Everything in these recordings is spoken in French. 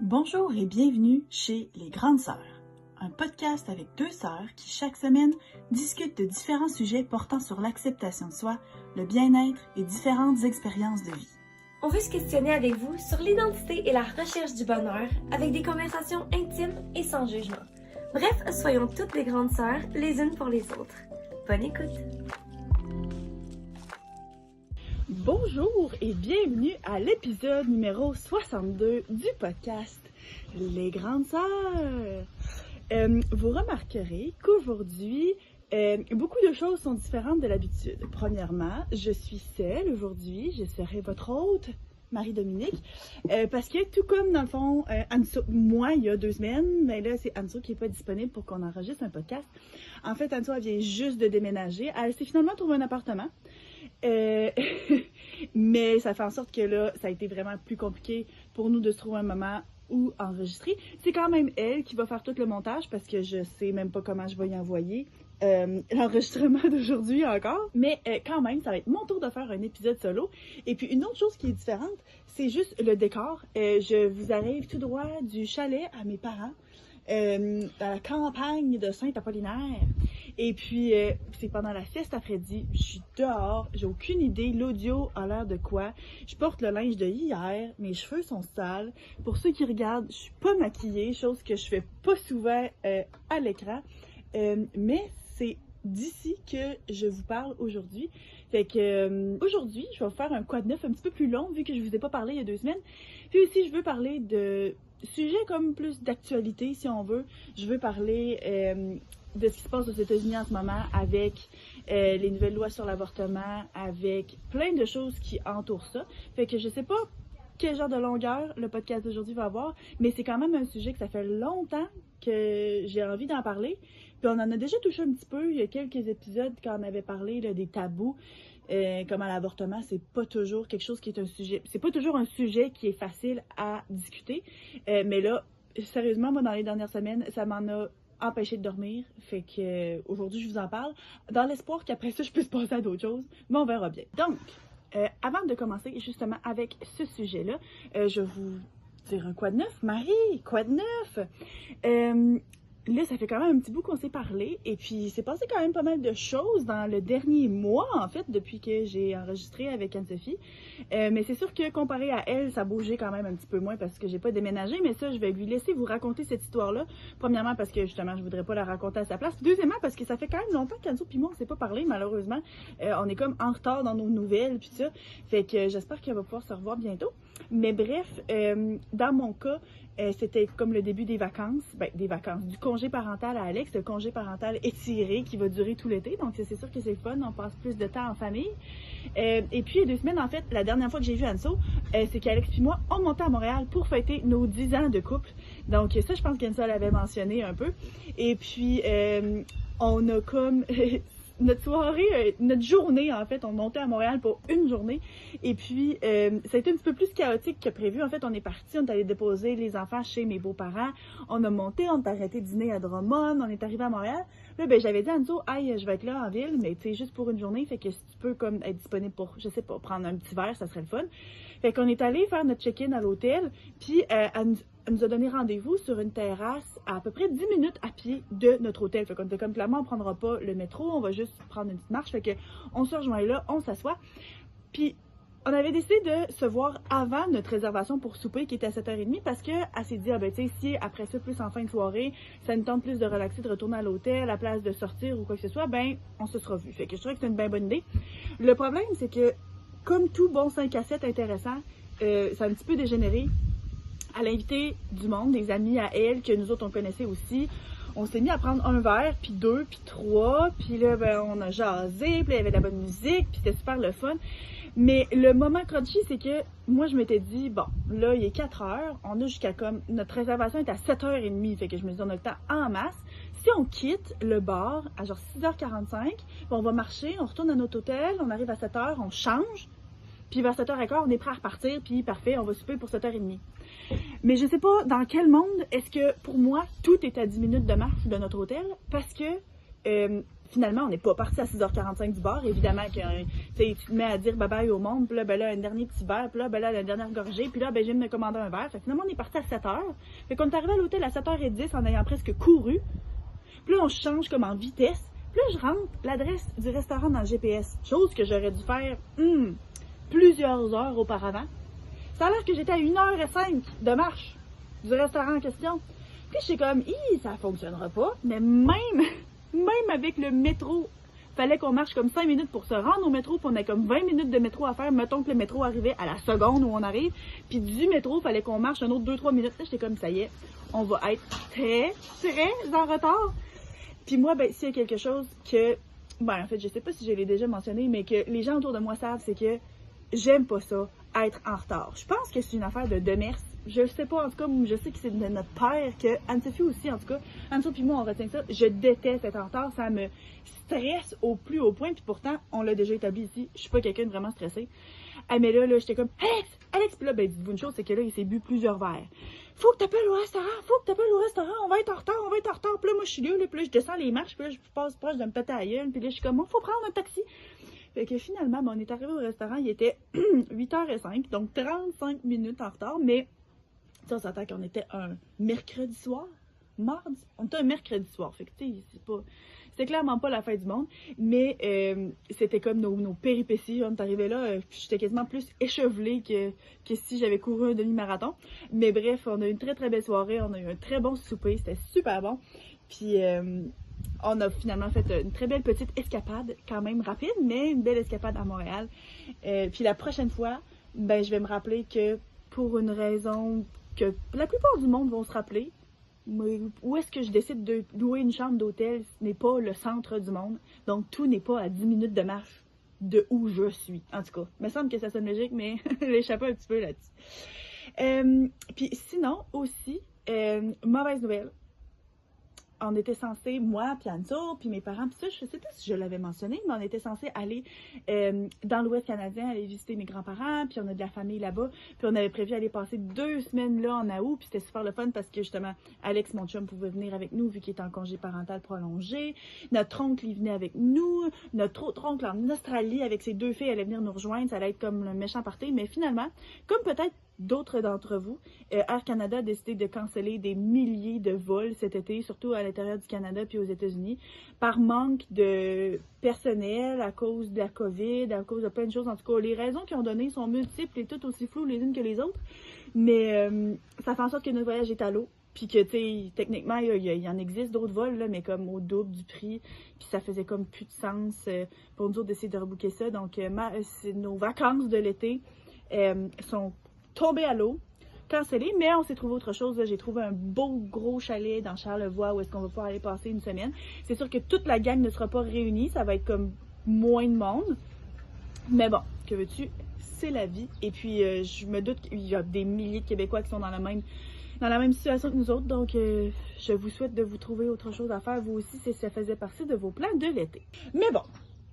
Bonjour et bienvenue chez Les Grandes Sœurs, un podcast avec deux sœurs qui chaque semaine discutent de différents sujets portant sur l'acceptation de soi, le bien-être et différentes expériences de vie. On veut se questionner avec vous sur l'identité et la recherche du bonheur avec des conversations intimes et sans jugement. Bref, soyons toutes des grandes sœurs les unes pour les autres. Bonne écoute! Bonjour et bienvenue à l'épisode numéro 62 du podcast Les Grandes Sœurs. Vous remarquerez qu'aujourd'hui, beaucoup de choses sont différentes de l'habitude. Premièrement, je suis seule aujourd'hui, je serai votre hôte, Marie-Dominique, parce que tout comme dans le fond, Anso, moi, il y a 2 semaines, mais là, c'est Anso qui n'est pas disponible pour qu'on enregistre un podcast. En fait, Anso, elle vient juste de déménager. Elle s'est finalement trouvé un appartement. Mais ça fait en sorte que là, ça a été vraiment plus compliqué pour nous de se trouver un moment où enregistrer. C'est quand même elle qui va faire tout le montage parce que je sais même pas comment je vais y envoyer l'enregistrement d'aujourd'hui encore. Mais quand même, ça va être mon tour de faire un épisode solo. Et puis une autre chose qui est différente, c'est juste le décor. Je vous arrive tout droit du chalet à mes parents. Dans la campagne de Saint-Apollinaire. Et puis, c'est pendant la fête après-midi, je suis dehors, j'ai aucune idée, l'audio a l'air de quoi. Je porte le linge de hier, mes cheveux sont sales. Pour ceux qui regardent, je suis pas maquillée, chose que je fais pas souvent à l'écran. Mais c'est d'ici que je vous parle aujourd'hui. Fait que aujourd'hui, je vais vous faire un quoi de neuf un petit peu plus long, vu que je vous ai pas parlé il y a 2 semaines. Puis aussi, je veux parler de sujets comme plus d'actualité, si on veut. Je veux parler de ce qui se passe aux États-Unis en ce moment avec les nouvelles lois sur l'avortement, avec plein de choses qui entourent ça. Fait que je sais pas quel genre de longueur le podcast d'aujourd'hui va avoir, mais c'est quand même un sujet que ça fait longtemps que j'ai envie d'en parler. Puis on en a déjà touché un petit peu, il y a quelques épisodes quand on avait parlé là, des tabous. Comme à l'avortement, c'est pas toujours quelque chose qui est un sujet. C'est pas toujours un sujet qui est facile à discuter. Mais là, sérieusement, moi, dans les dernières semaines, ça m'en a empêché de dormir. Fait que aujourd'hui, je vous en parle. Dans l'espoir qu'après ça, je puisse passer à d'autres choses. Mais on verra bien. Donc, avant de commencer justement avec ce sujet-là, je vais vous dire un quoi de neuf. Marie, quoi de neuf? Là, ça fait quand même un petit bout qu'on s'est parlé et puis il s'est passé quand même pas mal de choses dans le dernier mois, en fait, depuis que j'ai enregistré avec Anne-Sophie. Mais c'est sûr que comparé à elle, ça bougeait quand même un petit peu moins parce que j'ai pas déménagé, mais ça, je vais lui laisser vous raconter cette histoire-là. Premièrement, parce que justement, je voudrais pas la raconter à sa place. Deuxièmement, parce que ça fait quand même longtemps qu'Anne-Sophie puis moi, on s'est pas parlé, malheureusement. On est comme en retard dans nos nouvelles puis ça. Fait que j'espère qu'elle va pouvoir se revoir bientôt. Mais bref, dans mon cas, c'était comme le début des vacances, du congé parental à Alex, le congé parental étiré qui va durer tout l'été, donc c'est sûr que c'est fun, on passe plus de temps en famille. Et puis il y a 2 semaines, en fait, la dernière fois que j'ai vu Anso, c'est qu'Alex et moi, on montait à Montréal pour fêter nos 10 ans de couple. Donc ça, je pense qu'Anso l'avait mentionné un peu. Et puis, on a comme... notre soirée, notre journée, en fait, on montait à Montréal pour une journée. Et puis, ça a été un petit peu plus chaotique que prévu. En fait, on est parti, on est allé déposer les enfants chez mes beaux-parents. On a monté, on est arrêté dîner à Drummond, on est arrivé à Montréal. Là, ben, j'avais dit à Anso, hey, je vais être là en ville, mais tu sais, juste pour une journée. Fait que si tu peux, comme, être disponible pour, je sais pas, prendre un petit verre, ça serait le fun. Fait qu'on est allé faire notre check-in à l'hôtel. Puis, elle nous a donné rendez-vous sur une terrasse à peu près 10 minutes à pied de notre hôtel. Fait qu'on était comme, clairement, on prendra pas le métro, on va juste prendre une petite marche. Fait que on se rejoint là, on s'assoit. Puis, on avait décidé de se voir avant notre réservation pour souper qui était à 7h30 parce qu'elle s'est dit, ah ben tu sais, si après ça, plus en fin de soirée, ça nous tente plus de relaxer, de retourner à l'hôtel, à la place de sortir ou quoi que ce soit, ben on se sera vu. Fait que je trouvais que c'est une bien bonne idée. Le problème, c'est que, comme tout bon 5 à 7 intéressant, ça a un petit peu dégénéré. Elle a invité du monde, des amis à elle, que nous autres on connaissait aussi. On s'est mis à prendre un verre, puis 2, puis 3, puis là, ben, on a jasé, puis il y avait de la bonne musique, puis c'était super le fun. Mais le moment crunchy, c'est que moi, je m'étais dit, bon, là, il est 4 heures, on a jusqu'à comme, notre réservation est à 7h30, fait que je me dis, on a le temps en masse. Si on quitte le bar à genre 6h45, on va marcher, on retourne à notre hôtel, on arrive à 7h, on change, puis vers 7h15, on est prêt à repartir, puis parfait, on va souper pour 7h30. Mais je sais pas dans quel monde est-ce que, pour moi, tout est à 10 minutes de marche de notre hôtel, parce que finalement, on n'est pas parti à 6h45 du bar. Évidemment que tu te mets à dire bye-bye au monde, puis là, ben là, un dernier petit verre, puis là, ben là, la dernière gorgée, puis là, ben, je viens de me commander un verre. Fait que finalement, on est parti à 7h. Fait qu'on est arrivé à l'hôtel à 7h10 en ayant presque couru. Puis là, on change comme en vitesse. Puis là, je rentre l'adresse du restaurant dans le GPS. Chose que j'aurais dû faire plusieurs heures auparavant. Ça a l'air que j'étais à 1h05 de marche du restaurant en question. Puis je suis comme, ça fonctionnera pas. Mais même avec le métro, fallait qu'on marche comme 5 minutes pour se rendre au métro. Puis on a comme 20 minutes de métro à faire. Mettons que le métro arrivait à la seconde où on arrive. Puis du métro, fallait qu'on marche un autre 2-3 minutes. Là, j'étais comme, ça y est, on va être très en retard. Puis moi, ben, s'il y a quelque chose que, ben, en fait, je sais pas si je l'ai déjà mentionné, mais que les gens autour de moi savent, c'est que j'aime pas ça, être en retard. Je pense que c'est une affaire de demers. Je sais pas, en tout cas, je sais que c'est de notre père, que Anne-Sophie aussi, en tout cas. Anne-Sophie puis moi, on retient ça. Je déteste être en retard. Ça me stresse au plus haut point. Puis pourtant, on l'a déjà établi ici. Je suis pas quelqu'un de vraiment stressé. Ah, mais là, j'étais comme, Alex! Puis là, ben, dites-vous une chose, c'est que là, il s'est bu plusieurs verres. Faut que t'appelles au restaurant, on va être en retard. Puis là, moi, je suis là, puis là, je descends les marches, puis là, je passe proche de me péter à la gueule, puis là, je suis comme, faut prendre un taxi. Fait que finalement, ben, on est arrivé au restaurant, il était 8h05, donc 35 minutes en retard, mais ça, on s'entend qu'on était un mercredi soir, mardi, on était un mercredi soir, fait que tu sais, c'est clairement pas la fin du monde, mais c'était comme nos péripéties. On est arrivé là, j'étais quasiment plus échevelée que si j'avais couru un demi-marathon. Mais bref, on a eu une très très belle soirée, on a eu un très bon souper, c'était super bon. Puis on a finalement fait une très belle petite escapade, quand même rapide, mais une belle escapade à Montréal. Puis la prochaine fois, ben je vais me rappeler que pour une raison que la plupart du monde vont se rappeler, où est-ce que je décide de louer une chambre d'hôtel, ce n'est pas le centre du monde. Donc, tout n'est pas à 10 minutes de marche de où je suis. En tout cas, il me semble que ça sonne logique, mais j'ai échappé un petit peu là-dessus. Puis sinon, aussi, mauvaise nouvelle. On était censé, moi, puis Anso, puis mes parents, puis ça, je sais pas si je l'avais mentionné, mais on était censé aller dans l'Ouest canadien, aller visiter mes grands-parents, puis on a de la famille là-bas, puis on avait prévu aller passer 2 semaines là en août, puis c'était super le fun parce que justement, Alex, mon chum, pouvait venir avec nous vu qu'il était en congé parental prolongé, notre oncle, il venait avec nous, notre autre oncle en Australie avec ses 2 filles allait venir nous rejoindre, ça allait être comme le méchant party, mais finalement, comme peut-être d'autres d'entre vous, Air Canada a décidé de canceller des milliers de vols cet été, surtout à l'intérieur du Canada puis aux États-Unis, par manque de personnel, à cause de la COVID, à cause de plein de choses. En tout cas, les raisons qu'ils ont données sont multiples et toutes aussi floues les unes que les autres, mais ça fait en sorte que notre voyage est à l'eau. Puis que, tu sais, techniquement, il y en existe d'autres vols, là, mais comme au double du prix. Puis ça faisait comme plus de sens pour nous autres d'essayer de rebooker ça. Donc, nos vacances de l'été sont tombé à l'eau, cancellé, mais on s'est trouvé autre chose. J'ai trouvé un beau gros chalet dans Charlevoix où est-ce qu'on va pouvoir aller passer une semaine. C'est sûr que toute la gang ne sera pas réunie, ça va être comme moins de monde. Mais bon, que veux-tu, c'est la vie. Et puis, je me doute qu'il y a des milliers de Québécois qui sont dans la même situation que nous autres. Donc, je vous souhaite de vous trouver autre chose à faire, vous aussi, si ça faisait partie de vos plans de l'été. Mais bon,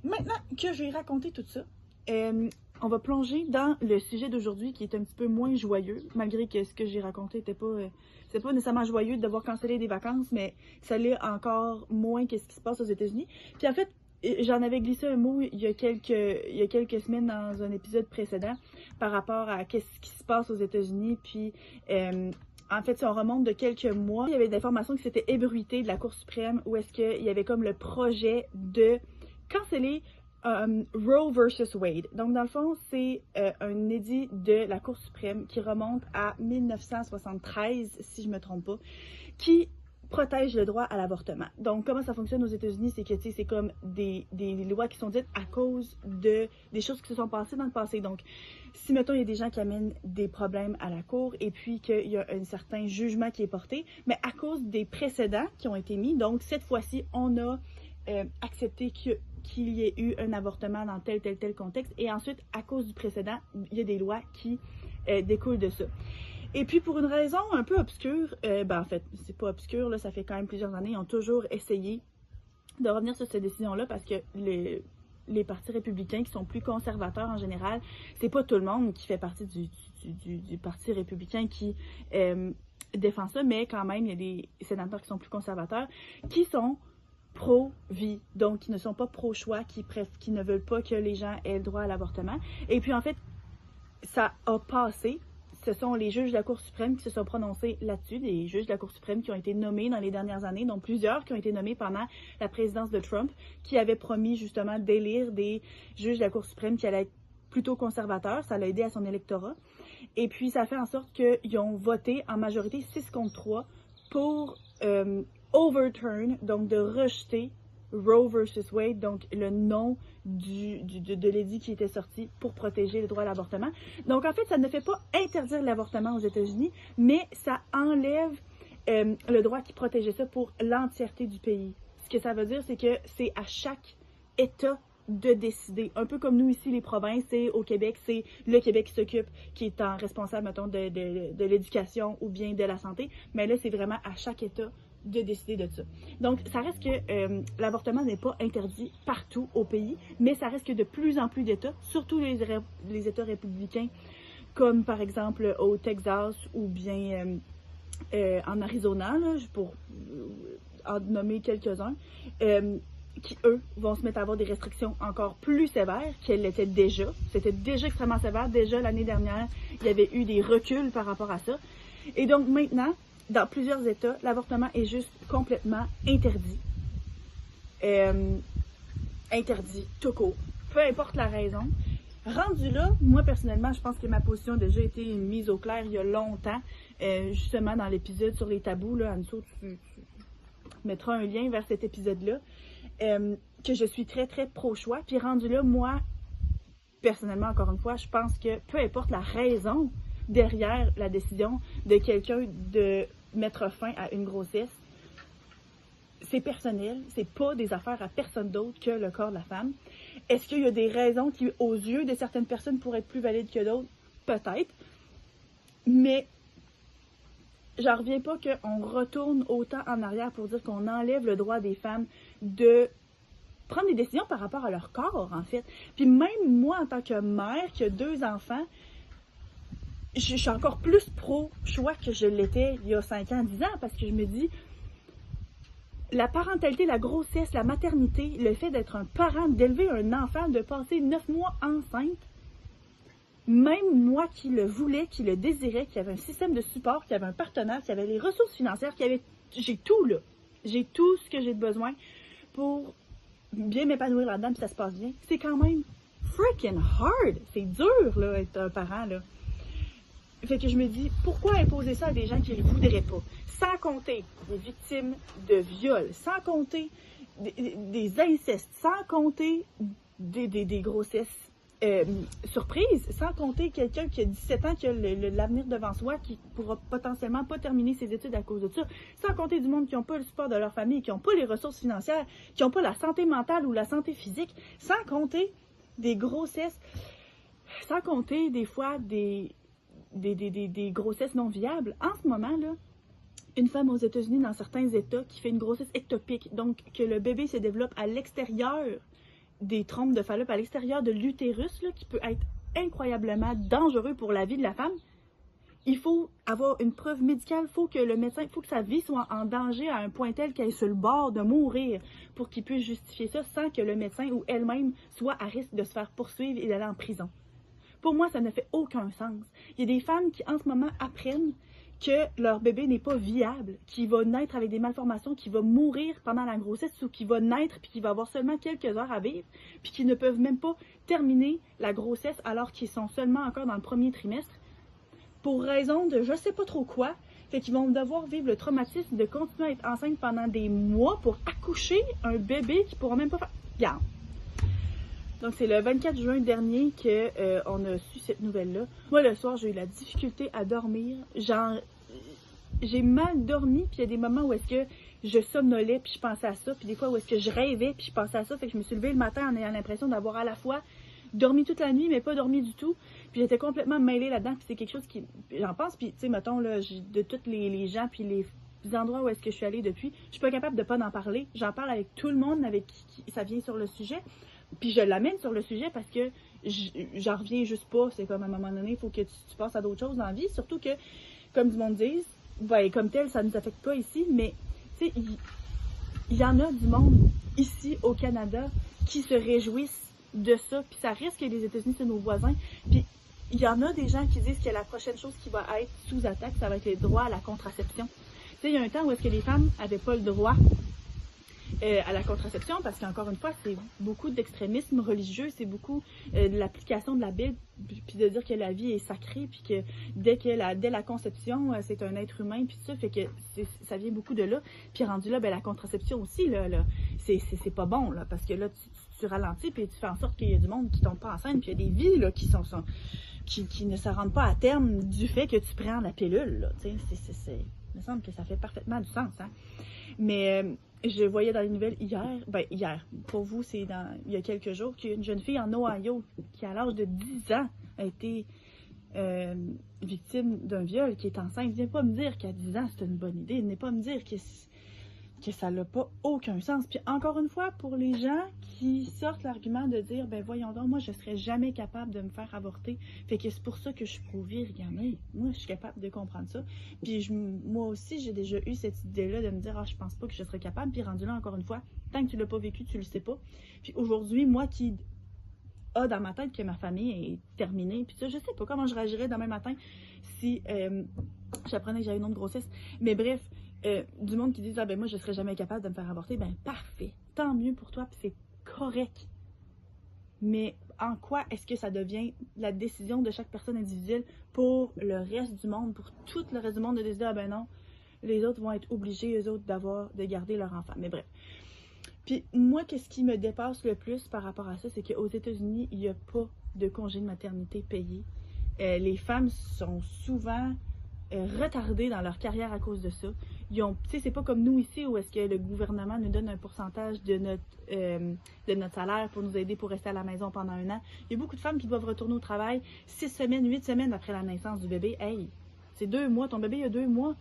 maintenant que j'ai raconté tout ça, on va plonger dans le sujet d'aujourd'hui qui est un petit peu moins joyeux, malgré que ce que j'ai raconté n'était pas nécessairement joyeux de devoir canceller des vacances, mais ça l'est encore moins que ce qui se passe aux États-Unis. Puis en fait, j'en avais glissé un mot il y a quelques semaines dans un épisode précédent par rapport à qu'est-ce qui se passe aux États-Unis. Puis en fait, si on remonte de quelques mois, il y avait des informations qui s'étaient ébruitées de la Cour suprême où est-ce qu'il y avait comme le projet de canceller Roe versus Wade. Donc, dans le fond, c'est un édit de la Cour suprême qui remonte à 1973, si je me trompe pas, qui protège le droit à l'avortement. Donc, comment ça fonctionne aux États-Unis, c'est que, tu sais, c'est comme des lois qui sont dites à cause de des choses qui se sont passées dans le passé. Donc, si, mettons, il y a des gens qui amènent des problèmes à la Cour et puis qu'il y a un certain jugement qui est porté, mais à cause des précédents qui ont été mis, donc, cette fois-ci, on a accepté qu'il y ait eu un avortement dans tel contexte. Et ensuite, à cause du précédent, il y a des lois qui découlent de ça. Et puis, pour une raison un peu obscure, en fait, c'est pas obscur, là, ça fait quand même plusieurs années, ils ont toujours essayé de revenir sur cette décision-là parce que les partis républicains qui sont plus conservateurs en général, c'est pas tout le monde qui fait partie du parti républicain qui défend ça, mais quand même, il y a des sénateurs qui sont plus conservateurs, qui sont pro-vie, donc qui ne sont pas pro-choix, qui ne veulent pas que les gens aient le droit à l'avortement. Et puis en fait, ça a passé. Ce sont les juges de la Cour suprême qui se sont prononcés là-dessus, des juges de la Cour suprême qui ont été nommés dans les dernières années, dont plusieurs qui ont été nommés pendant la présidence de Trump, qui avaient promis justement d'élire des juges de la Cour suprême qui allaient être plutôt conservateurs. Ça l'a aidé à son électorat. Et puis, ça fait en sorte qu'ils ont voté en majorité 6 contre 3 pour overturn, donc de rejeter Roe versus Wade, donc le nom de l'édit qui était sorti pour protéger le droit à l'avortement. Donc, en fait, ça ne fait pas interdire l'avortement aux États-Unis, mais ça enlève le droit qui protégeait ça pour l'entièreté du pays. Ce que ça veut dire, c'est que c'est à chaque État de décider. Un peu comme nous ici, les provinces, c'est au Québec, c'est le Québec qui s'occupe, qui est en responsable, mettons, de l'éducation ou bien de la santé. Mais là, c'est vraiment à chaque État de décider de ça. Donc, ça reste que l'avortement n'est pas interdit partout au pays, mais ça reste que de plus en plus d'États, surtout les États républicains, comme par exemple au Texas ou bien en Arizona, là, pour en nommer quelques-uns, qui, eux, vont se mettre à avoir des restrictions encore plus sévères qu'elles l'étaient déjà. C'était déjà extrêmement sévère. Déjà, l'année dernière, il y avait eu des reculs par rapport à ça. Et donc, maintenant, dans plusieurs États, l'avortement est juste complètement interdit. Interdit, tout court. Peu importe la raison. Rendu là, moi, personnellement, je pense que ma position a déjà été mise au clair il y a longtemps. Justement, dans l'épisode sur les tabous, là, Anne-Sophie, tu mettras un lien vers cet épisode-là. Que je suis très, très pro-choix. Puis rendu là, moi, personnellement, encore une fois, je pense que peu importe la raison derrière la décision de quelqu'un de mettre fin à une grossesse, c'est personnel, c'est pas des affaires à personne d'autre que le corps de la femme. Est-ce qu'il y a des raisons qui, aux yeux de certaines personnes, pourraient être plus valides que d'autres? Peut-être. Mais j'en reviens pas qu'on retourne autant en arrière pour dire qu'on enlève le droit des femmes de prendre des décisions par rapport à leur corps, en fait. Puis même moi, en tant que mère qui a 2 enfants, je suis encore plus pro-choix que je l'étais il y a 5 ans, 10 ans, parce que je me dis, la parentalité, la grossesse, la maternité, le fait d'être un parent, d'élever un enfant, de passer 9 mois enceinte, même moi qui le voulais, qui le désirais, qui avait un système de support, qui avait un partenaire, qui avait les ressources financières, j'ai tout là. J'ai tout ce que j'ai besoin pour bien m'épanouir là-dedans, puis ça se passe bien. C'est quand même freaking hard. C'est dur, là, être un parent, là. Fait que je me dis, pourquoi imposer ça à des gens qui ne le voudraient pas? Sans compter des victimes de viol, sans compter des incestes, sans compter des grossesses surprises, sans compter quelqu'un qui a 17 ans, qui a l'avenir devant soi, qui pourra potentiellement pas terminer ses études à cause de ça, sans compter du monde qui n'ont pas le support de leur famille, qui n'ont pas les ressources financières, qui n'ont pas la santé mentale ou la santé physique, sans compter des grossesses, sans compter des fois des grossesses non viables. En ce moment, là, une femme aux États-Unis, dans certains États, qui fait une grossesse ectopique, donc que le bébé se développe à l'extérieur des trompes de Fallope, à l'extérieur de l'utérus, là, qui peut être incroyablement dangereux pour la vie de la femme, il faut avoir une preuve médicale, il faut que le médecin, il faut que sa vie soit en danger à un point tel qu'elle est sur le bord de mourir pour qu'il puisse justifier ça sans que le médecin ou elle-même soit à risque de se faire poursuivre et d'aller en prison. Pour moi, ça ne fait aucun sens. Il y a des femmes qui, en ce moment, apprennent que leur bébé n'est pas viable, qu'il va naître avec des malformations, qu'il va mourir pendant la grossesse ou qu'il va naître puis qu'il va avoir seulement quelques heures à vivre, puis qu'ils ne peuvent même pas terminer la grossesse alors qu'ils sont seulement encore dans le premier trimestre, pour raison de je sais pas trop quoi, fait qu'ils vont devoir vivre le traumatisme de continuer à être enceinte pendant des mois pour accoucher un bébé qui pourra même pas faire... Regarde. Donc, c'est le 24 juin dernier qu'on a su cette nouvelle-là. Moi, le soir, j'ai eu la difficulté à dormir. Genre, j'ai mal dormi, puis il y a des moments où est-ce que je somnolais, puis je pensais à ça, puis des fois où est-ce que je rêvais, puis je pensais à ça. Fait que je me suis levée le matin en ayant l'impression d'avoir à la fois dormi toute la nuit, mais pas dormi du tout. Puis j'étais complètement mêlée là-dedans, puis c'est quelque chose qui... J'en pense, puis tu sais, mettons, là, de tous les gens, puis les endroits où est-ce que je suis allée depuis, je suis pas capable de pas en parler. J'en parle avec tout le monde, avec qui ça vient sur le sujet. Puis je l'amène sur le sujet parce que j'en reviens juste pas. C'est comme à un moment donné, il faut que tu passes à d'autres choses dans la vie. Surtout que, comme du monde dit, ben, comme tel, ça ne nous affecte pas ici, mais tu sais, il y en a du monde ici au Canada qui se réjouissent de ça, puis ça risque que les États-Unis, c'est nos voisins, puis il y en a des gens qui disent que la prochaine chose qui va être sous attaque, ça va être les droits à la contraception. Tu sais, il y a un temps où est-ce que les femmes n'avaient pas le droit à la contraception, parce qu'encore une fois, c'est beaucoup d'extrémisme religieux, c'est beaucoup de l'application de la Bible, puis de dire que la vie est sacrée, puis que dès la conception, c'est un être humain, puis tout ça, fait que ça vient beaucoup de là. Puis rendu là, ben la contraception aussi, là c'est pas bon, là, parce que là, tu ralentis, puis tu fais en sorte qu'il y a du monde qui tombe pas enceinte, puis il y a des vies, là, qui ne se rendent pas à terme du fait que tu prends la pilule, là, tu sais, il me semble que ça fait parfaitement du sens, hein. Mais je voyais dans les nouvelles hier, pour vous, c'est il y a quelques jours, qu'il y a une jeune fille en Ohio qui, à l'âge de 10 ans, a été victime d'un viol, qui est enceinte. Venez pas me dire qu'à 10 ans, c'est une bonne idée. Venez pas me dire que ça n'a pas aucun sens. Puis encore une fois, pour les gens qui sortent l'argument de dire, ben voyons donc, moi je serais jamais capable de me faire avorter, fait que c'est pour ça que je suis pro-vie, regardez, moi je suis capable de comprendre ça. Puis moi aussi, j'ai déjà eu cette idée-là de me dire, je pense pas que je serais capable, puis rendu là, encore une fois, tant que tu l'as pas vécu, tu le sais pas. Puis aujourd'hui, moi qui a dans ma tête que ma famille est terminée, puis ça, je sais pas comment je réagirais demain matin si j'apprenais que j'avais une autre grossesse, mais bref, du monde qui dit ben moi je serais jamais capable de me faire avorter, ben parfait, tant mieux pour toi, puis c'est correct. Mais en quoi est-ce que ça devient la décision de chaque personne individuelle pour le reste du monde, pour tout le reste du monde de décider ben non, les autres vont être obligés, eux autres, de garder leur enfant. Mais bref. Puis moi, qu'est-ce qui me dépasse le plus par rapport à ça, c'est qu'aux États-Unis, il n'y a pas de congé de maternité payé. Les femmes sont souvent retardées dans leur carrière à cause de ça. C'est pas comme nous ici où est-ce que le gouvernement nous donne un pourcentage de notre salaire pour nous aider pour rester à la maison pendant 1 an. Il y a beaucoup de femmes qui doivent retourner au travail 6 semaines, 8 semaines après la naissance du bébé. Hey, c'est 2 mois, ton bébé il y a 2 mois.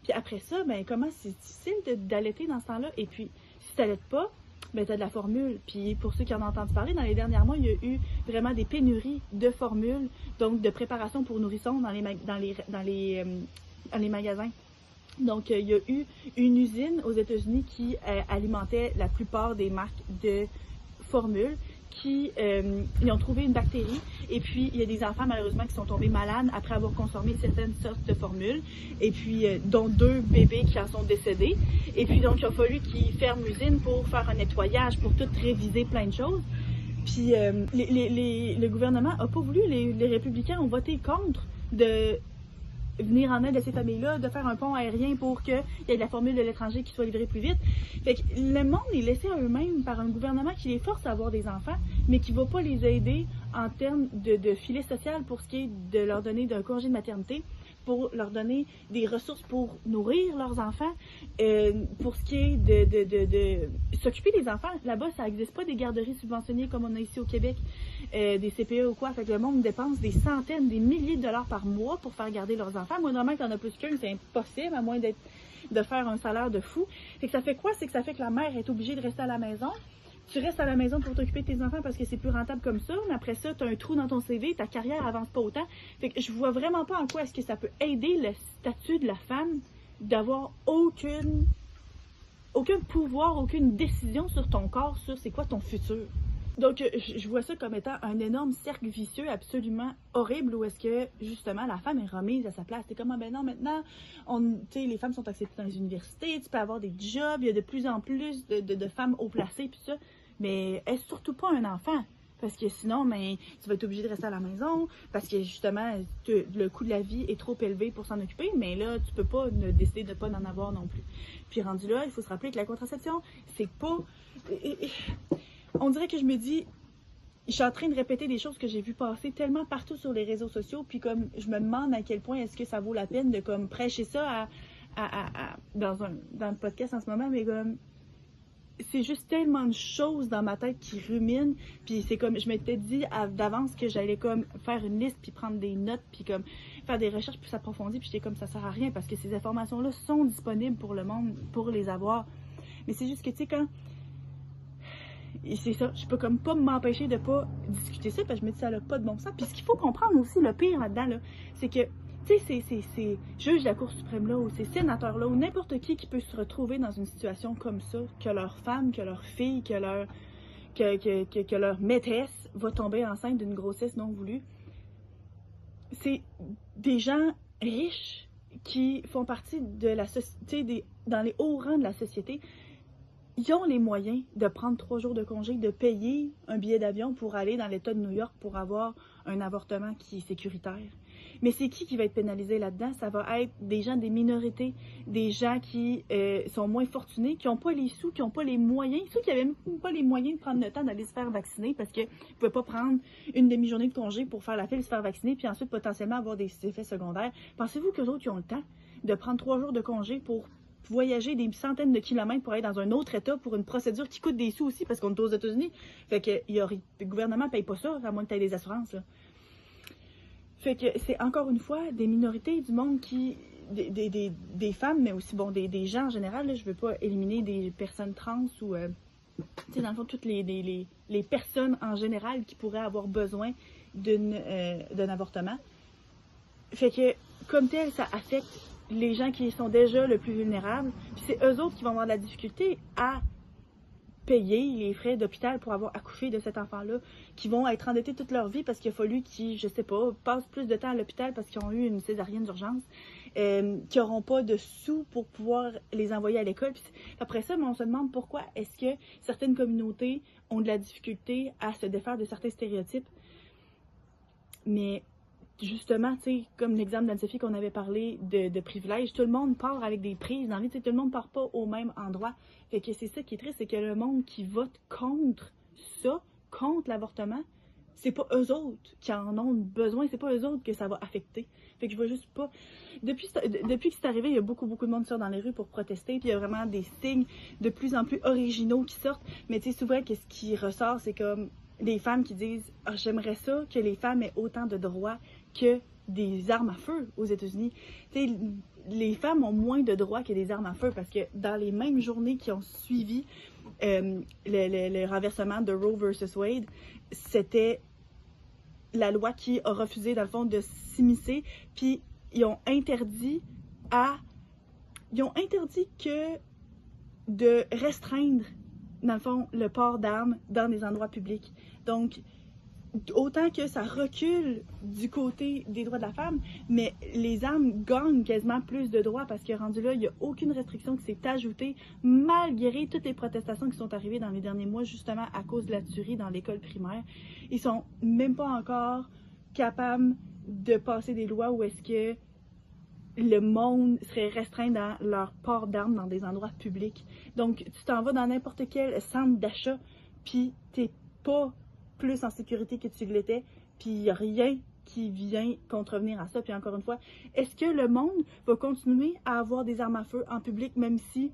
Puis après ça, ben comment c'est difficile d'allaiter dans ce temps-là. Et puis, si tu n'allaites pas, ben tu as de la formule. Puis pour ceux qui en ont entendu parler, dans les derniers mois, il y a eu vraiment des pénuries de formules, donc de préparation pour nourrissons dans les magasins. Donc, il y a eu une usine aux États-Unis qui alimentait la plupart des marques de formules ils ont trouvé une bactérie et puis il y a des enfants malheureusement qui sont tombés malades après avoir consommé certaines sortes de formules et puis dont 2 bébés qui en sont décédés et puis donc il a fallu qu'ils ferment l'usine pour faire un nettoyage, pour tout réviser plein de choses. Puis le gouvernement n'a pas voulu, les républicains ont voté contre de venir en aide à ces familles-là, de faire un pont aérien pour qu'il y ait de la formule de l'étranger qui soit livrée plus vite. Fait que le monde est laissé à eux-mêmes par un gouvernement qui les force à avoir des enfants, mais qui ne va pas les aider en termes de filet social pour ce qui est de leur donner d'un congé de maternité, pour leur donner des ressources pour nourrir leurs enfants, pour ce qui est de s'occuper des enfants. Là-bas, ça n'existe pas des garderies subventionnées comme on a ici au Québec, des CPE ou quoi. Fait que le monde dépense des centaines, des milliers de dollars par mois pour faire garder leurs enfants. Moi, normalement, quand on a plus qu'un, c'est impossible, à moins de faire un salaire de fou. Fait que ça fait quoi? C'est que ça fait que la mère est obligée de rester à la maison. Tu restes à la maison pour t'occuper de tes enfants parce que c'est plus rentable comme ça, mais après ça, tu as un trou dans ton CV, ta carrière avance pas autant. Fait que je vois vraiment pas en quoi est-ce que ça peut aider le statut de la femme d'avoir aucun pouvoir, aucune décision sur ton corps, sur c'est quoi ton futur. Donc, je vois ça comme étant un énorme cercle vicieux absolument horrible où est-ce que, justement, la femme est remise à sa place. C'est comme, ben non, maintenant, les femmes sont acceptées dans les universités, tu peux avoir des jobs, il y a de plus en plus de femmes haut placées, puis ça. Mais est-ce surtout pas un enfant? Parce que sinon, ben, tu vas être obligé de rester à la maison, parce que, justement, le coût de la vie est trop élevé pour s'en occuper, mais là, tu peux pas décider de pas en avoir non plus. Puis rendu là, il faut se rappeler que la contraception, c'est pas... On dirait que je me dis, je suis en train de répéter des choses que j'ai vues passer tellement partout sur les réseaux sociaux, puis comme je me demande à quel point est-ce que ça vaut la peine de comme prêcher ça dans le podcast en ce moment, mais comme c'est juste tellement de choses dans ma tête qui ruminent, puis c'est comme, je m'étais dit d'avance que j'allais comme faire une liste, puis prendre des notes, puis comme faire des recherches plus approfondies, puis j'étais comme ça sert à rien, parce que ces informations-là sont disponibles pour le monde, pour les avoir. Mais c'est juste que, tu sais, quand... Et c'est ça, je peux comme pas m'empêcher de pas discuter ça parce que je me dis ça n'a pas de bon sens. Puis ce qu'il faut comprendre aussi, le pire là-dedans, là, c'est que, tu tu sais, c'est juge de la Cour suprême là, ou ces sénateurs là, ou n'importe qui peut se retrouver dans une situation comme ça, que leur femme, que leur fille, que leur maîtresse va tomber enceinte d'une grossesse non voulue. C'est des gens riches qui font partie de la société, dans les hauts rangs de la société. Ils ont les moyens de prendre 3 jours de congé, de payer un billet d'avion pour aller dans l'État de New York pour avoir un avortement qui est sécuritaire. Mais c'est qui va être pénalisé là-dedans? Ça va être des gens des minorités, des gens qui sont moins fortunés, qui n'ont pas les sous, qui n'ont pas les moyens, ceux qui n'avaient même pas les moyens de prendre le temps d'aller se faire vacciner parce qu'ils ne pouvaient pas prendre une demi-journée de congé pour faire la file, se faire vacciner, puis ensuite potentiellement avoir des effets secondaires. Pensez-vous qu'eux autres, ils ont le temps de prendre 3 jours de congé pour voyager des centaines de kilomètres pour aller dans un autre État pour une procédure qui coûte des sous aussi parce qu'on est aux États-Unis? Fait que le gouvernement ne paye pas ça, à moins que tu aies des assurances, là. Fait que c'est encore une fois des minorités du monde qui. Des femmes, mais aussi bon, des gens en général. Là, je veux pas éliminer des personnes trans ou. Tu sais, dans le fond, toutes les personnes en général qui pourraient avoir besoin d'un avortement. Fait que, comme tel, ça affecte les gens qui sont déjà le plus vulnérables. Puis c'est eux autres qui vont avoir de la difficulté à payer les frais d'hôpital pour avoir accouché de cet enfant-là, qui vont être endettés toute leur vie parce qu'il a fallu qu'ils, je sais pas, passent plus de temps à l'hôpital parce qu'ils ont eu une césarienne d'urgence, qui n'auront pas de sous pour pouvoir les envoyer à l'école. Puis après ça, on se demande pourquoi est-ce que certaines communautés ont de la difficulté à se défaire de certains stéréotypes. Mais justement, tu sais, comme l'exemple d'Anne-Sophie qu'on avait parlé de privilèges, tout le monde part avec des prises dans la vie, tout le monde part pas au même endroit. Fait que c'est ça qui est triste, c'est que le monde qui vote contre ça, contre l'avortement, c'est pas eux autres qui en ont besoin, c'est pas eux autres que ça va affecter. Fait que je vois juste pas. Depuis que c'est arrivé, il y a beaucoup de monde qui sort dans les rues pour protester, puis il y a vraiment des signes de plus en plus originaux qui sortent. Mais tu sais, souvent, qu'est-ce qui ressort, c'est comme des femmes qui disent « J'aimerais ça que les femmes aient autant de droits que des armes à feu aux États-Unis. » Tu sais, les femmes ont moins de droits que des armes à feu parce que dans les mêmes journées qui ont suivi le renversement de Roe versus Wade, c'était la loi qui a refusé, dans le fond, de s'immiscer, puis ils ont interdit que de restreindre, dans le fond, le port d'armes dans des endroits publics. Donc, autant que ça recule du côté des droits de la femme, mais les armes gagnent quasiment plus de droits parce que rendu là, il n'y a aucune restriction qui s'est ajoutée malgré toutes les protestations qui sont arrivées dans les derniers mois justement à cause de la tuerie dans l'école primaire. Ils sont même pas encore capables de passer des lois où est-ce que le monde serait restreint dans leur port d'armes dans des endroits publics. Donc, tu t'en vas dans n'importe quel centre d'achat, puis t'es pas plus en sécurité que tu l'étais, puis il n'y a rien qui vient contrevenir à ça. Puis encore une fois, est-ce que le monde va continuer à avoir des armes à feu en public, même si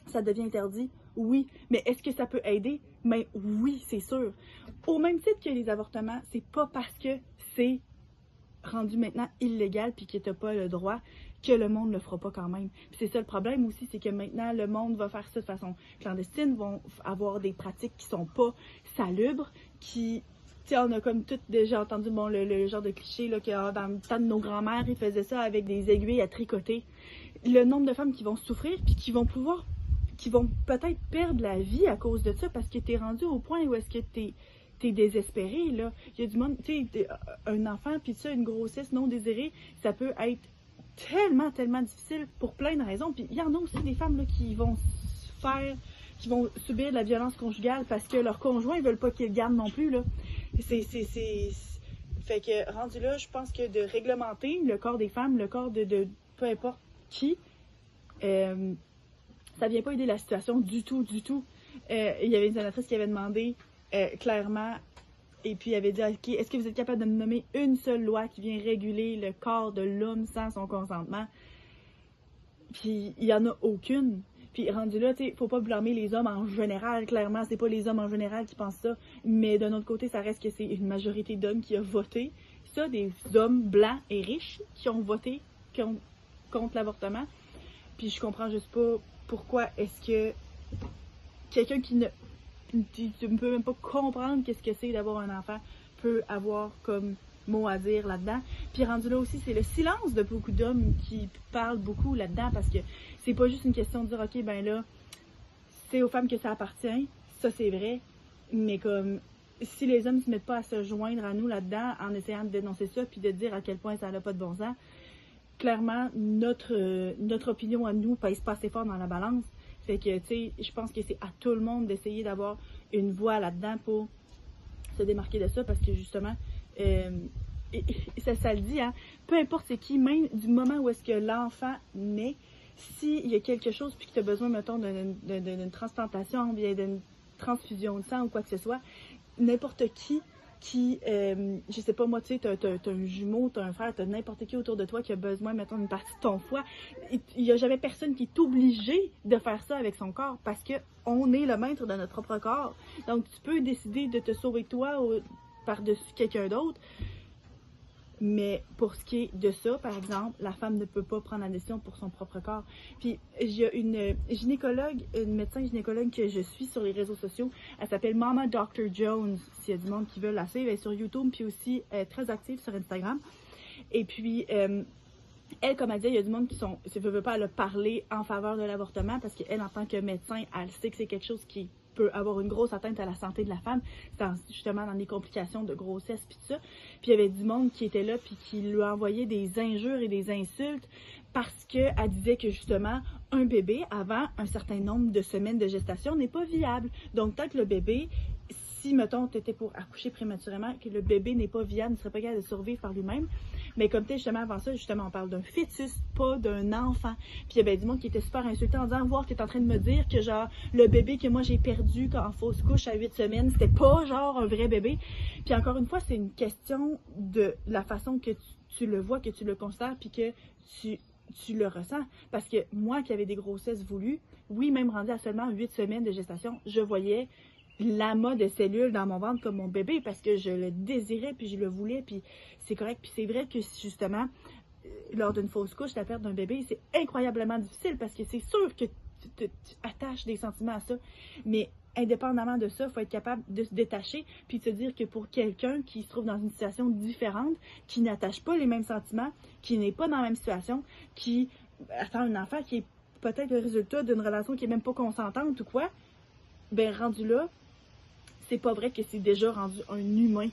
ça devient interdit? Oui. Mais est-ce que ça peut aider? Mais oui, c'est sûr. Au même titre que les avortements, c'est pas parce que c'est rendu maintenant illégal puis que t'as pas le droit que le monde ne le fera pas quand même. Puis c'est ça le problème aussi, c'est que maintenant le monde va faire ça de façon clandestine, vont avoir des pratiques qui sont pas salubres, qui, tu sais, on a comme tout déjà entendu bon le genre de cliché là que dans le temps de nos grands-mères, ils faisaient ça avec des aiguilles à tricoter. Le nombre de femmes qui vont souffrir puis qui vont peut-être perdre la vie à cause de ça parce que t'es rendu au point où est-ce que t'es désespéré, là. Il y a du monde, tu sais, un enfant, puis ça, une grossesse non désirée, ça peut être tellement difficile pour plein de raisons. Puis il y en a aussi des femmes là, qui vont subir de la violence conjugale parce que leurs conjoints ne veulent pas qu'ils le gardent non plus, là. Fait que, rendu là, je pense que de réglementer le corps des femmes, le corps de peu importe qui, ça vient pas aider la situation du tout. Il y avait une sénatrice qui avait demandé clairement, et puis il avait dit ok, est-ce que vous êtes capable de me nommer une seule loi qui vient réguler le corps de l'homme sans son consentement? Puis il y en a aucune. Puis rendu là, tu sais, faut pas blâmer les hommes en général, clairement, c'est pas les hommes en général qui pensent ça, mais d'un autre côté, ça reste que c'est une majorité d'hommes qui a voté. Ça, des hommes blancs et riches qui ont voté contre l'avortement. Puis je comprends juste pas pourquoi est-ce que quelqu'un qui ne tu ne peux même pas comprendre qu'est-ce que c'est d'avoir un enfant peut avoir comme mot à dire là-dedans. Puis rendu là aussi, c'est le silence de beaucoup d'hommes qui parlent beaucoup là-dedans parce que c'est pas juste une question de dire, OK, ben là, c'est aux femmes que ça appartient, ça c'est vrai, mais comme si les hommes ne se mettent pas à se joindre à nous là-dedans en essayant de dénoncer ça puis de dire à quel point ça n'a pas de bon sens, clairement, notre opinion à nous pèse pas assez fort dans la balance. Fait que, tu sais, je pense que c'est à tout le monde d'essayer d'avoir une voix là-dedans pour se démarquer de ça parce que justement, ça le dit, hein, peu importe c'est qui, même du moment où est-ce que l'enfant naît, s'il y a quelque chose puis que tu as besoin, mettons, d'une transplantation, bien d'une transfusion de sang ou quoi que ce soit, n'importe qui, je sais pas moi, tu sais, t'as un jumeau, t'as un frère, t'as n'importe qui autour de toi qui a besoin, mettons, d'une partie de ton foie, il y a jamais personne qui est obligé de faire ça avec son corps parce que on est le maître de notre propre corps. Donc, tu peux décider de te sauver toi par-dessus quelqu'un d'autre. Mais pour ce qui est de ça, par exemple, la femme ne peut pas prendre la décision pour son propre corps. Puis, il y a une gynécologue, une médecin gynécologue que je suis sur les réseaux sociaux. Elle s'appelle Mama Dr. Jones, s'il y a du monde qui veut la suivre. Elle est sur YouTube, puis aussi très active sur Instagram. Et puis, elle, comme elle dit, il y a du monde qui ne veut pas le parler en faveur de l'avortement parce qu'elle, en tant que médecin, elle sait que c'est quelque chose qui peut avoir une grosse atteinte à la santé de la femme, justement dans les complications de grossesse puis tout ça. Puis il y avait du monde qui était là puis qui lui envoyait des injures et des insultes parce qu'elle disait que justement un bébé avant un certain nombre de semaines de gestation n'est pas viable. Donc tant que le bébé, si mettons tu étais pour accoucher prématurément, que le bébé n'est pas viable, ne serait pas capable de survivre par lui-même, mais comme tu sais, justement, avant ça, justement, on parle d'un fœtus, pas d'un enfant. Puis il y avait du monde qui était super insultant en disant, voir, tu es en train de me dire que, genre, le bébé que moi j'ai perdu en fausse couche à 8 semaines, c'était pas, genre, un vrai bébé. Puis encore une fois, c'est une question de la façon que tu le vois, que tu le considères, puis que tu le ressens. Parce que moi, qui avais des grossesses voulues, oui, même rendu à seulement 8 semaines de gestation, je voyais l'amas de cellules dans mon ventre comme mon bébé parce que je le désirais puis je le voulais puis c'est correct. Puis c'est vrai que justement, lors d'une fausse couche, la perte d'un bébé, c'est incroyablement difficile parce que c'est sûr que tu attaches des sentiments à ça. Mais indépendamment de ça, il faut être capable de se détacher puis de se dire que pour quelqu'un qui se trouve dans une situation différente, qui n'attache pas les mêmes sentiments, qui n'est pas dans la même situation, qui attend un enfant qui est peut-être le résultat d'une relation qui est même pas consentante ou quoi, ben rendu là, c'est pas vrai que c'est déjà rendu un humain,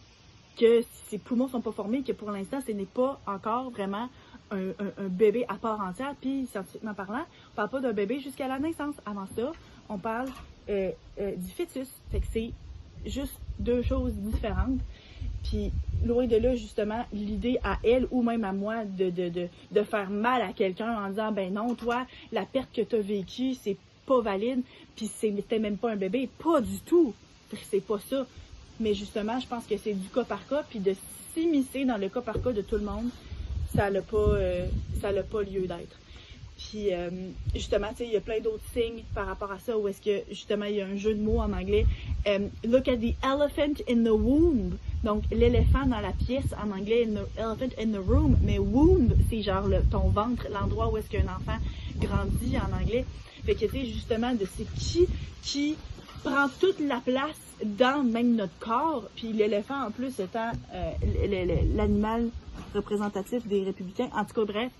que ses poumons sont pas formés, que pour l'instant, ce n'est pas encore vraiment un bébé à part entière. Puis, scientifiquement parlant, on parle pas d'un bébé jusqu'à la naissance. Avant ça, on parle du fœtus. Fait que c'est juste deux choses différentes. Puis, loin de là, justement, l'idée à elle ou même à moi de faire mal à quelqu'un en disant, ben non, toi, la perte que tu as vécue, c'est pas valide, puis c'était même pas un bébé. Pas du tout. C'est pas ça. Mais justement, je pense que c'est du cas par cas, puis de s'immiscer dans le cas par cas de tout le monde, ça n'a pas lieu d'être. Puis justement, tu sais, il y a plein d'autres signes par rapport à ça, où est-ce que justement, il y a un jeu de mots en anglais. Look at the elephant in the womb. Donc, l'éléphant dans la pièce, en anglais, elephant in the room. Mais womb, c'est genre ton ventre, l'endroit où est-ce qu'un enfant grandit en anglais. Fait que, tu sais, justement, de c'est qui prend toute la place dans même notre corps, puis l'éléphant en plus étant l'animal représentatif des républicains. En tout cas, bref,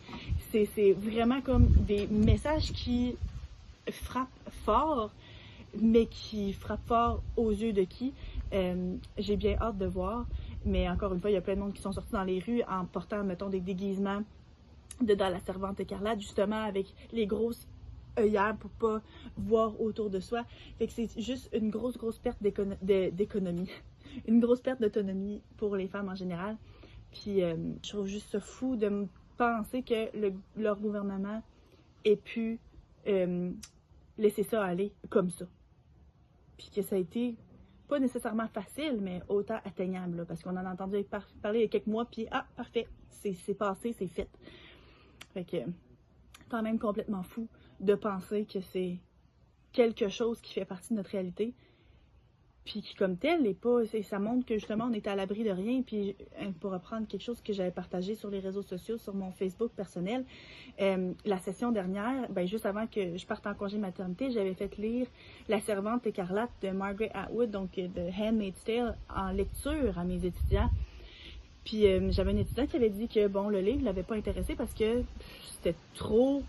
c'est vraiment comme des messages qui frappent fort, mais qui frappent fort aux yeux de qui. J'ai bien hâte de voir, mais encore une fois, il y a plein de monde qui sont sortis dans les rues en portant, mettons, des déguisements dans la servante écarlate, justement, avec les grosses œillères pour pas voir autour de soi. Fait que c'est juste une grosse perte d'économie. Une grosse perte d'autonomie pour les femmes en général. Puis je trouve juste ça fou de penser que leur gouvernement ait pu laisser ça aller comme ça. Puis que ça a été pas nécessairement facile, mais autant atteignable. Là, parce qu'on en a entendu parler il y a quelques mois, puis parfait, c'est passé, c'est fait. Fait que quand même complètement fou de penser que c'est quelque chose qui fait partie de notre réalité, puis qui comme tel n'est pas, ça montre que justement on est à l'abri de rien. Puis pour reprendre quelque chose que j'avais partagé sur les réseaux sociaux, sur mon Facebook personnel, la session dernière, ben juste avant que je parte en congé maternité, j'avais fait lire La servante écarlate de Margaret Atwood, donc de Handmaid's Tale, en lecture à mes étudiants. Puis j'avais un étudiant qui avait dit que, bon, le livre l'avait pas intéressé parce que c'était trop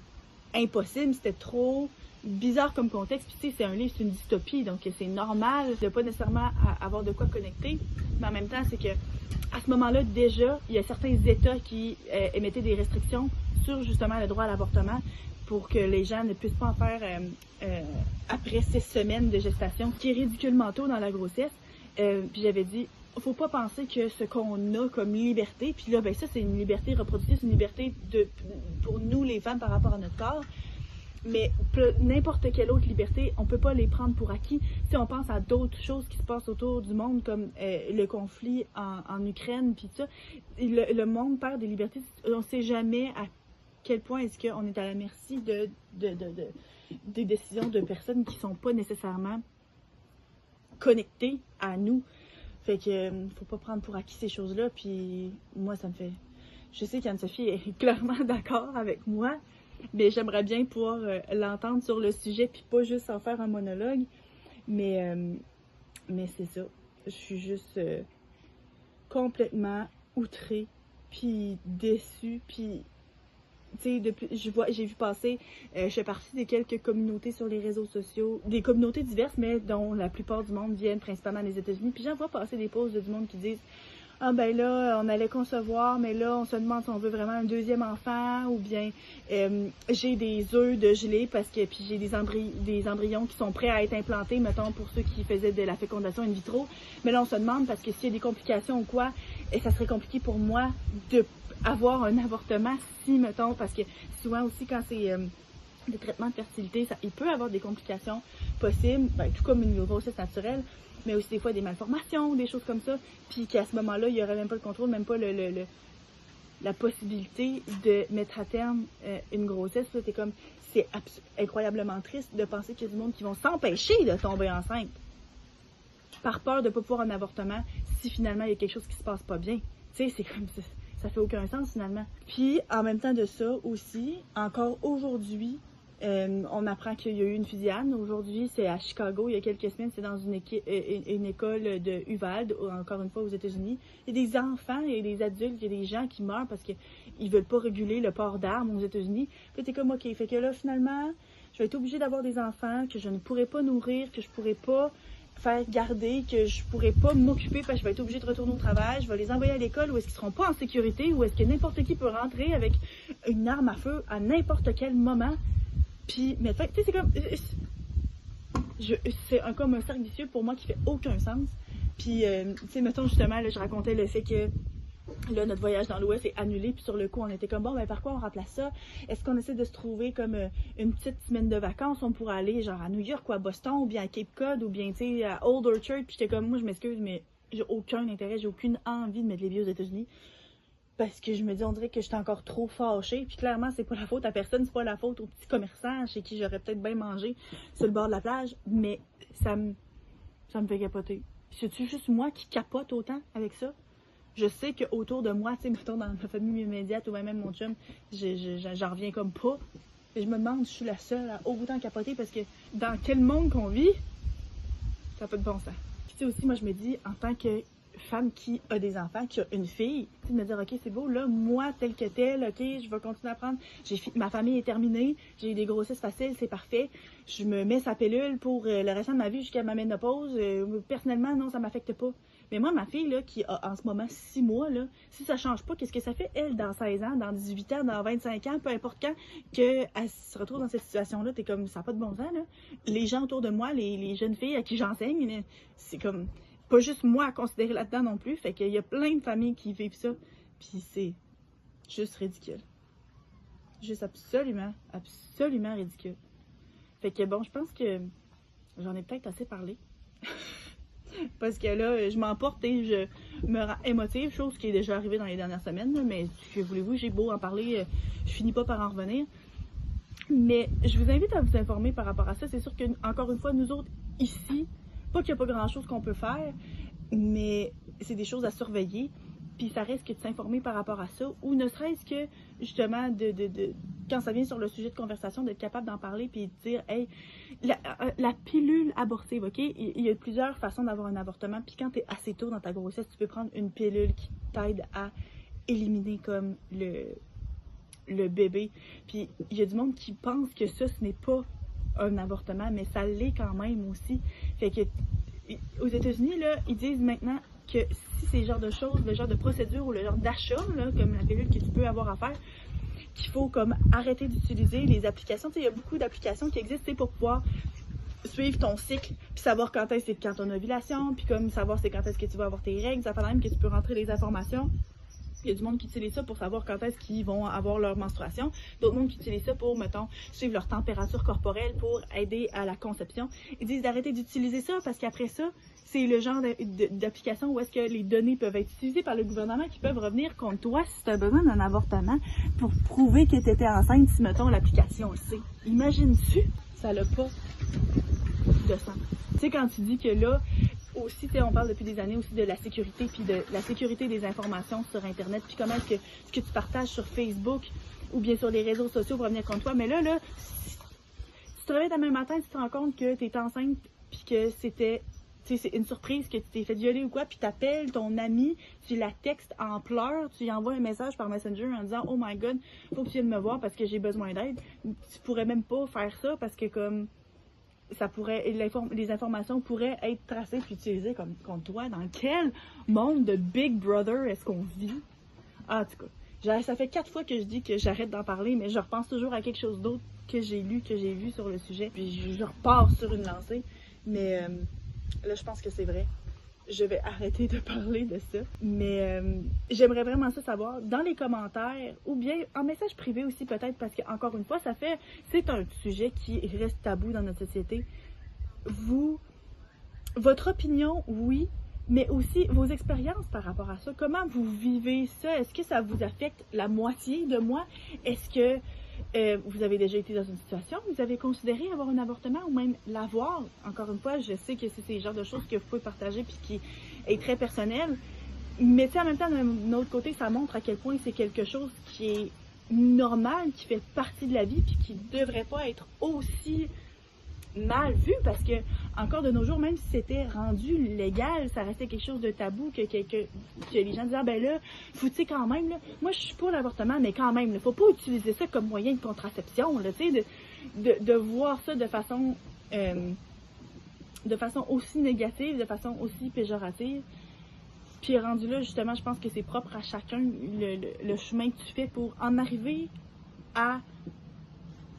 impossible, c'était trop bizarre comme contexte. Puis tu sais, c'est un livre, c'est une dystopie, donc c'est normal de pas nécessairement avoir de quoi connecter. Mais en même temps, c'est que à ce moment-là, déjà, il y a certains États qui émettaient des restrictions sur justement le droit à l'avortement pour que les gens ne puissent pas en faire après 6 semaines de gestation, qui est ridiculement tôt dans la grossesse. Puis j'avais dit, faut pas penser que ce qu'on a comme liberté, puis là, ben ça, c'est une liberté reproductive, c'est une liberté pour nous, les femmes, par rapport à notre corps. Mais n'importe quelle autre liberté, on peut pas les prendre pour acquis. Si on pense à d'autres choses qui se passent autour du monde, comme le conflit en Ukraine, puis ça, le monde perd des libertés. On sait jamais à quel point est-ce qu'on est à la merci des décisions de personnes qui sont pas nécessairement connectées à nous. Fait que faut pas prendre pour acquis ces choses-là. Puis moi, ça me fait... Je sais qu'Anne-Sophie est clairement d'accord avec moi, mais j'aimerais bien pouvoir l'entendre sur le sujet, puis pas juste en faire un monologue. Mais c'est ça. Je suis juste complètement outrée, puis déçue, puis... Tu sais, j'ai vu passer, je fais partie des quelques communautés sur les réseaux sociaux, des communautés diverses, mais dont la plupart du monde viennent principalement des États-Unis. Puis j'en vois passer des posts du monde qui disent « Ah ben là, on allait concevoir, mais là, on se demande si on veut vraiment un deuxième enfant, ou bien j'ai des œufs de gelée, parce que puis j'ai des embryons qui sont prêts à être implantés, mettons, pour ceux qui faisaient de la fécondation in vitro. Mais là, on se demande, parce que s'il y a des complications ou quoi, ça serait compliqué pour moi de avoir un avortement si, mettons, parce que souvent aussi quand c'est des traitements de fertilité, il peut avoir des complications possibles, ben, tout comme une grossesse naturelle, mais aussi des fois des malformations, des choses comme ça, puis qu'à ce moment-là, il n'y aurait même pas le contrôle, même pas la possibilité de mettre à terme une grossesse. C'est comme, c'est incroyablement triste de penser qu'il y a du monde qui vont s'empêcher de tomber enceinte par peur de ne pas pouvoir un avortement si finalement il y a quelque chose qui se passe pas bien. Tu sais, c'est comme ça. Ça fait aucun sens finalement. Puis en même temps de ça aussi, encore aujourd'hui, on apprend qu'il y a eu une fusillade. Aujourd'hui, c'est à Chicago. Il y a quelques semaines, c'est dans une école de Uvalde, encore une fois aux États-Unis. Il y a des enfants, il y a des adultes, il y a des gens qui meurent parce qu'ils veulent pas réguler le port d'armes aux États-Unis. Puis t'es comme, ok, fait que là finalement, je vais être obligée d'avoir des enfants que je ne pourrai pas nourrir, que je pourrai pas faire garder, que je pourrais pas m'occuper parce que je vais être obligée de retourner au travail, je vais les envoyer à l'école où est-ce qu'ils seront pas en sécurité, où est-ce que n'importe qui peut rentrer avec une arme à feu à n'importe quel moment. Puis, mais tu sais, c'est comme... c'est comme un cercle vicieux pour moi qui fait aucun sens. Puis, tu sais, mettons justement, là, je racontais le fait que là, notre voyage dans l'Ouest est annulé, puis sur le coup, on était comme, bon, ben par quoi on remplace ça? Est-ce qu'on essaie de se trouver comme une petite semaine de vacances? On pourrait aller genre à New York ou à Boston, ou bien à Cape Cod, ou bien, tu sais, à Old Orchard. Puis j'étais comme, moi, je m'excuse, mais j'ai aucun intérêt, j'ai aucune envie de mettre les pieds aux États-Unis. Parce que je me dis, on dirait que j'étais encore trop fâchée. Puis clairement, c'est pas la faute à personne, c'est pas la faute aux petits commerçants chez qui j'aurais peut-être bien mangé sur le bord de la plage. Mais ça me fait capoter. Puis c'est-tu juste moi qui capote autant avec ça? Je sais qu'autour de moi, tu sais, mettons dans ma famille immédiate ou même mon chum, j'en reviens comme pas. Et je me demande si je suis la seule à autant capoter parce que dans quel monde qu'on vit, ça n'a pas de bon sens. Puis tu sais aussi, moi je me dis, en tant que femme qui a des enfants, qui a une fille, tu sais, de me dire, ok, c'est beau, là, moi, telle que telle, ok, je vais continuer à prendre. Ma famille est terminée, j'ai eu des grossesses faciles, c'est parfait. Je me mets sa pilule pour le restant de ma vie jusqu'à ma ménopause. Personnellement, non, ça m'affecte pas. Mais moi, ma fille, là, qui a en ce moment 6 mois, là, si ça change pas, qu'est-ce que ça fait, elle, dans 16 ans, dans 18 ans, dans 25 ans, peu importe quand, qu'elle se retrouve dans cette situation-là, t'es comme, ça n'a pas de bon sens, là. Les gens autour de moi, les jeunes filles à qui j'enseigne, c'est comme, pas juste moi à considérer là-dedans non plus, fait qu'il y a plein de familles qui vivent ça, puis c'est juste ridicule. Juste absolument, absolument ridicule. Fait que bon, je pense que j'en ai peut-être assez parlé. Parce que là, je m'emporte et je me rends émotive, chose qui est déjà arrivée dans les dernières semaines, là, mais que voulez-vous, j'ai beau en parler, je finis pas par en revenir. Mais je vous invite à vous informer par rapport à ça. C'est sûr que, encore une fois, nous autres, ici, pas qu'il n'y a pas grand-chose qu'on peut faire, mais c'est des choses à surveiller. Puis ça risque de s'informer par rapport à ça, ou ne serait-ce que, justement, quand ça vient sur le sujet de conversation, d'être capable d'en parler puis de dire, hey, la pilule abortive, ok? Il y a plusieurs façons d'avoir un avortement, puis quand t'es assez tôt dans ta grossesse, tu peux prendre une pilule qui t'aide à éliminer comme le bébé. Puis il y a du monde qui pense que ça, ce n'est pas un avortement, mais ça l'est quand même aussi. Fait que aux États-Unis, là, ils disent maintenant que si c'est le genre de choses, le genre de procédure ou le genre d'achat, là, comme la pilule que tu peux avoir à faire, qu'il faut comme arrêter d'utiliser les applications. Tu sais, il y a beaucoup d'applications qui existent pour pouvoir suivre ton cycle, puis savoir quand est-ce que c'est quand ton ovulation, puis comme savoir c'est quand est-ce que tu vas avoir tes règles, ça fait même que tu peux rentrer les informations. Il y a du monde qui utilise ça pour savoir quand est-ce qu'ils vont avoir leur menstruation. D'autres monde qui utilisent ça pour, mettons, suivre leur température corporelle pour aider à la conception. Ils disent d'arrêter d'utiliser ça parce qu'après ça, c'est le genre d'application où est-ce que les données peuvent être utilisées par le gouvernement qui peuvent revenir contre toi si tu as besoin d'un avortement pour prouver que tu étais enceinte si, mettons, l'application le sait. Imagines-tu? Ça n'a pas de sens. Tu sais, quand tu dis que là, aussi, on parle depuis des années aussi de la sécurité, puis de la sécurité des informations sur Internet, puis comment est-ce que ce que tu partages sur Facebook ou bien sur les réseaux sociaux va venir contre toi. Mais là, si tu te réveilles demain matin, tu te rends compte que tu es enceinte, puis que c'est une surprise, que tu t'es fait violer ou quoi, puis tu appelles ton ami, tu la textes en pleurs, tu lui envoies un message par Messenger en disant « Oh my God, faut que tu viennes me voir parce que j'ai besoin d'aide. » Tu pourrais même pas faire ça parce que comme ça pourrait, les informations pourraient être tracées puis utilisées contre toi. Dans quel monde de Big Brother est-ce qu'on vit? Ah, en tout cas, ça fait 4 fois que je dis que j'arrête d'en parler, mais je repense toujours à quelque chose d'autre que j'ai lu, que j'ai vu sur le sujet, puis je repars sur une lancée. Mais là, je pense que c'est vrai. Je vais arrêter de parler de ça. Mais j'aimerais vraiment ça savoir dans les commentaires ou bien en message privé aussi peut-être parce que encore une fois, c'est un sujet qui reste tabou dans notre société. Votre opinion, oui, mais aussi vos expériences par rapport à ça. Comment vous vivez ça? Est-ce que ça vous affecte la moitié de moi? Est-ce que vous avez déjà été dans une situation où vous avez considéré avoir un avortement ou même l'avoir? Encore une fois, je sais que c'est le genre de choses que vous pouvez partager puis qui est très personnel. Mais tu sais, en même temps, d'un autre côté, ça montre à quel point c'est quelque chose qui est normal, qui fait partie de la vie puis qui ne devrait pas être aussi mal vu parce que, encore de nos jours, même si c'était rendu légal, ça restait quelque chose de tabou que les gens disaient, ah ben là, faut, tu sais, quand même, là, moi je suis pour l'avortement, mais quand même, il faut pas utiliser ça comme moyen de contraception, là, tu sais, de voir ça de façon aussi négative, de façon aussi péjorative. Puis rendu là, justement, je pense que c'est propre à chacun le chemin que tu fais pour en arriver à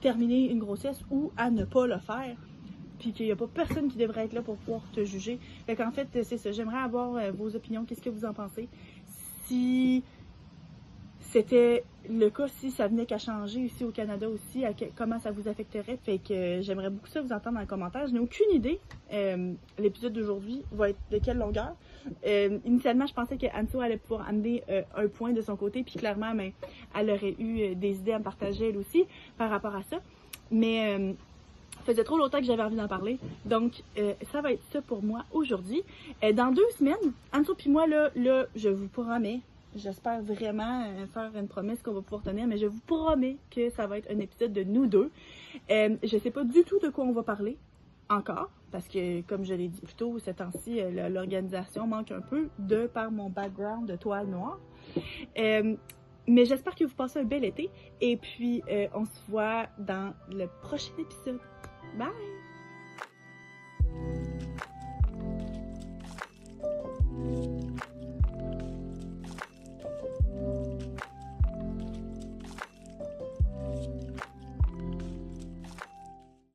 terminer une grossesse ou à ne pas le faire, puis qu'il n'y a pas personne qui devrait être là pour pouvoir te juger. Fait qu'en fait, c'est ça. J'aimerais avoir vos opinions. Qu'est-ce que vous en pensez? Si c'était le cas, si ça venait qu'à changer ici au Canada aussi, comment ça vous affecterait? Fait que j'aimerais beaucoup ça vous entendre dans les commentaires. Je n'ai aucune idée. L'épisode d'aujourd'hui va être de quelle longueur? Initialement, je pensais que Anso allait pouvoir amener un point de son côté, puis clairement, mais elle aurait eu des idées à me partager elle aussi par rapport à ça. Mais ça faisait trop longtemps que j'avais envie d'en parler. Donc, ça va être ça pour moi aujourd'hui. Dans 2 semaines, Anso puis moi, là, je vous promets, j'espère vraiment faire une promesse qu'on va pouvoir tenir, mais je vous promets que ça va être un épisode de nous deux. Je sais pas du tout de quoi on va parler encore, parce que, comme je l'ai dit plus tôt, ces temps-ci, l'organisation manque un peu par mon background de toile noire. Mais j'espère que vous passez un bel été, et puis on se voit dans le prochain épisode. Bye!